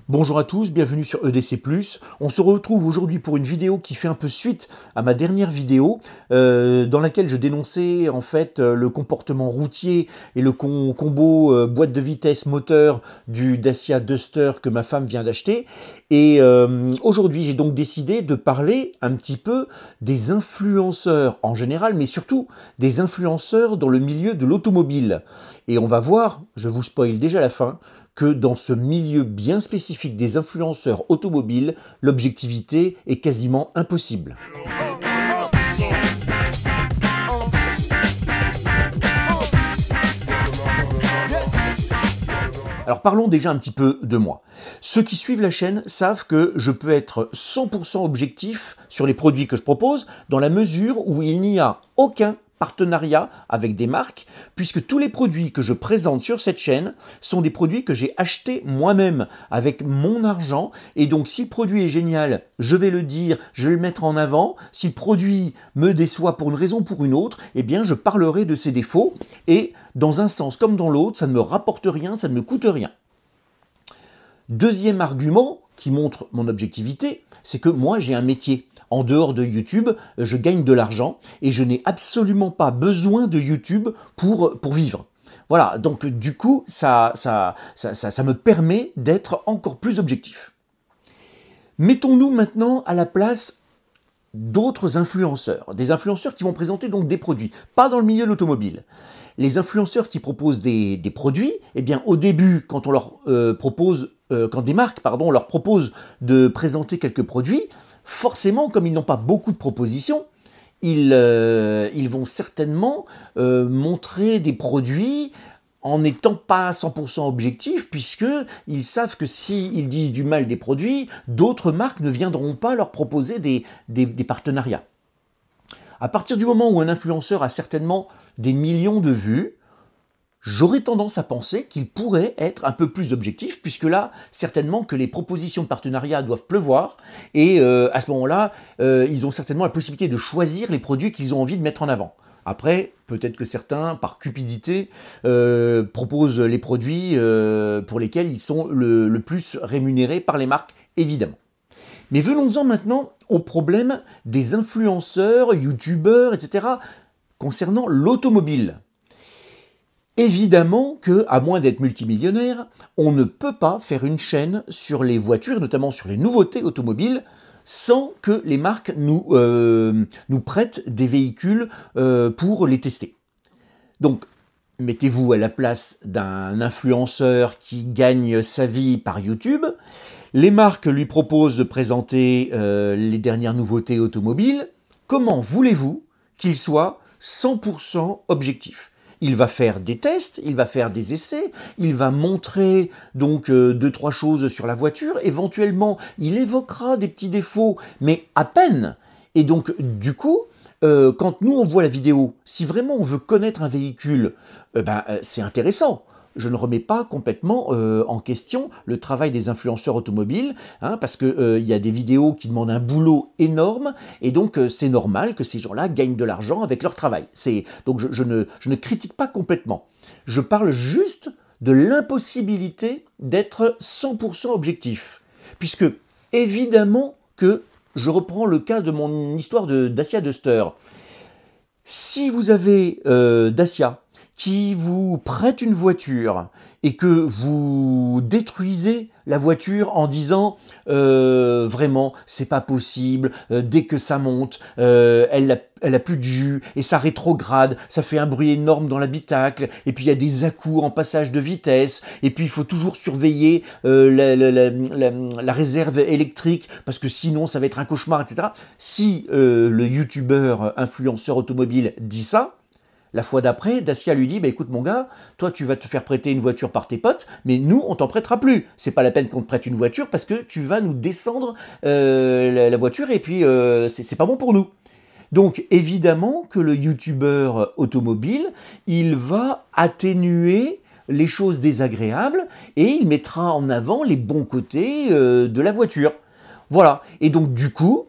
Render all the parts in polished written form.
Bonjour à tous, bienvenue sur EDC+. On se retrouve aujourd'hui pour une vidéo qui fait un peu suite à ma dernière vidéo dans laquelle je dénonçais en fait le comportement routier et le combo boîte de vitesse moteur du Dacia Duster que ma femme vient d'acheter. Et aujourd'hui j'ai donc décidé de parler un petit peu des influenceurs en général, mais surtout des influenceurs dans le milieu de l'automobile. Et on va voir, je vous spoil déjà la fin, que dans ce milieu bien spécifique des influenceurs automobiles, l'objectivité est quasiment impossible. Alors parlons déjà un petit peu de moi. Ceux qui suivent la chaîne savent que je peux être 100% objectif sur les produits que je propose, dans la mesure où il n'y a aucun partenariat avec des marques, puisque tous les produits que je présente sur cette chaîne sont des produits que j'ai achetés moi-même avec mon argent. Et donc si le produit est génial, je vais le dire, je vais le mettre en avant. Si le produit me déçoit pour une raison ou pour une autre, eh bien je parlerai de ses défauts. Et dans un sens comme dans l'autre, ça ne me rapporte rien, ça ne me coûte rien. Deuxième argument qui montre mon objectivité, c'est que moi j'ai un métier. En dehors de YouTube, je gagne de l'argent et je n'ai absolument pas besoin de YouTube pour vivre. Voilà, donc du coup, ça me permet d'être encore plus objectif. Mettons-nous maintenant à la place d'autres influenceurs, des influenceurs qui vont présenter donc des produits, pas dans le milieu de l'automobile. Les influenceurs qui proposent des produits, eh bien au début, quand on leur quand des marques, pardon, leur proposent de présenter quelques produits, forcément, comme ils n'ont pas beaucoup de propositions, ils vont certainement montrer des produits en n'étant pas 100% objectifs, puisqu'ils savent que s'ils disent du mal des produits, d'autres marques ne viendront pas leur proposer des partenariats. À partir du moment où un influenceur a certainement des millions de vues, j'aurais tendance à penser qu'il pourrait être un peu plus objectif, puisque là, certainement que les propositions de partenariat doivent pleuvoir, et à ce moment-là, ils ont certainement la possibilité de choisir les produits qu'ils ont envie de mettre en avant. Après, peut-être que certains, par cupidité, proposent les produits pour lesquels ils sont le plus rémunérés par les marques, évidemment. Mais venons-en maintenant au problème des influenceurs, youtubeurs, etc., concernant l'automobile. Évidemment que, à moins d'être multimillionnaire, on ne peut pas faire une chaîne sur les voitures, notamment sur les nouveautés automobiles, sans que les marques nous prêtent des véhicules pour les tester. Donc, mettez-vous à la place d'un influenceur qui gagne sa vie par YouTube. Les marques lui proposent de présenter les dernières nouveautés automobiles. Comment voulez-vous qu'il soit 100% objectif ? Il va faire des tests, il va faire des essais, il va montrer donc 2-3 choses sur la voiture, éventuellement il évoquera des petits défauts, mais à peine. Et donc du coup, quand nous on voit la vidéo, si vraiment on veut connaître un véhicule, c'est intéressant. Je ne remets pas complètement en question le travail des influenceurs automobiles, hein, parce qu'il y a des vidéos qui demandent un boulot énorme, et donc c'est normal que ces gens-là gagnent de l'argent avec leur travail. Donc je ne critique pas complètement. Je parle juste de l'impossibilité d'être 100% objectif. Puisque, évidemment que, je reprends le cas de mon histoire de Dacia Duster. Si vous avez Dacia, qui vous prête une voiture et que vous détruisez la voiture en disant vraiment c'est pas possible, dès que ça monte, elle a plus de jus et ça rétrograde, ça fait un bruit énorme dans l'habitacle et puis il y a des à-coups en passage de vitesse et puis il faut toujours surveiller la réserve électrique parce que sinon ça va être un cauchemar, etc. Si le youtubeur influenceur automobile dit ça, la fois d'après, Dacia lui dit, écoute mon gars, toi tu vas te faire prêter une voiture par tes potes, mais nous on t'en prêtera plus. C'est pas la peine qu'on te prête une voiture parce que tu vas nous descendre la voiture et puis c'est pas bon pour nous. Donc évidemment que le youtubeur automobile, il va atténuer les choses désagréables et il mettra en avant les bons côtés de la voiture. Voilà. Et donc du coup,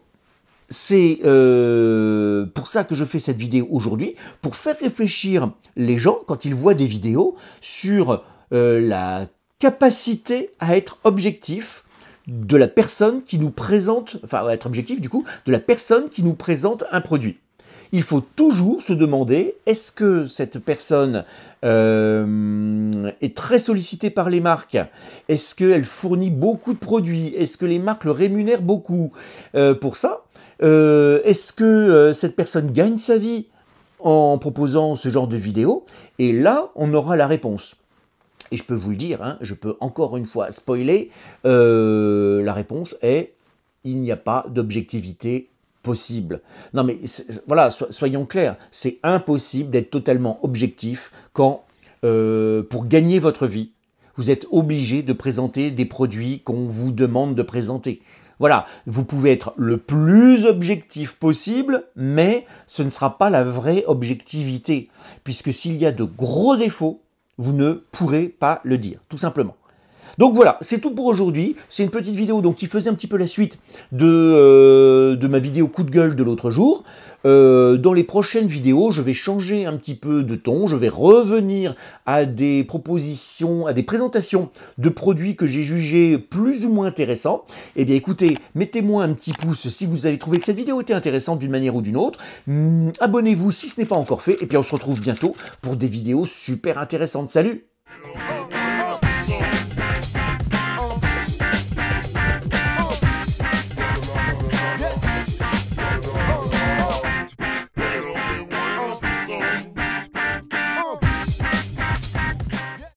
c'est pour ça que je fais cette vidéo aujourd'hui, pour faire réfléchir les gens quand ils voient des vidéos sur la capacité à être objectif de la personne qui nous présente, enfin à être objectif du coup, de la personne qui nous présente un produit. Il faut toujours se demander, est-ce que cette personne est très sollicitée par les marques? Est-ce qu'elle fournit beaucoup de produits? Est-ce que les marques le rémunèrent beaucoup pour ça? Est-ce que cette personne gagne sa vie en proposant ce genre de vidéo? Et là, on aura la réponse. Et je peux vous le dire, hein, je peux encore une fois spoiler, la réponse est il n'y a pas d'objectivité possible. Non mais voilà, soyons clairs, c'est impossible d'être totalement objectif quand, pour gagner votre vie, vous êtes obligé de présenter des produits qu'on vous demande de présenter. Voilà, vous pouvez être le plus objectif possible, mais ce ne sera pas la vraie objectivité, puisque s'il y a de gros défauts, vous ne pourrez pas le dire, tout simplement. Donc voilà, c'est tout pour aujourd'hui. C'est une petite vidéo donc, qui faisait un petit peu la suite de ma vidéo coup de gueule de l'autre jour. Dans les prochaines vidéos, je vais changer un petit peu de ton. Je vais revenir à des propositions, à des présentations de produits que j'ai jugés plus ou moins intéressants. Eh bien écoutez, mettez-moi un petit pouce si vous avez trouvé que cette vidéo était intéressante d'une manière ou d'une autre. Abonnez-vous si ce n'est pas encore fait. Et puis on se retrouve bientôt pour des vidéos super intéressantes. Salut!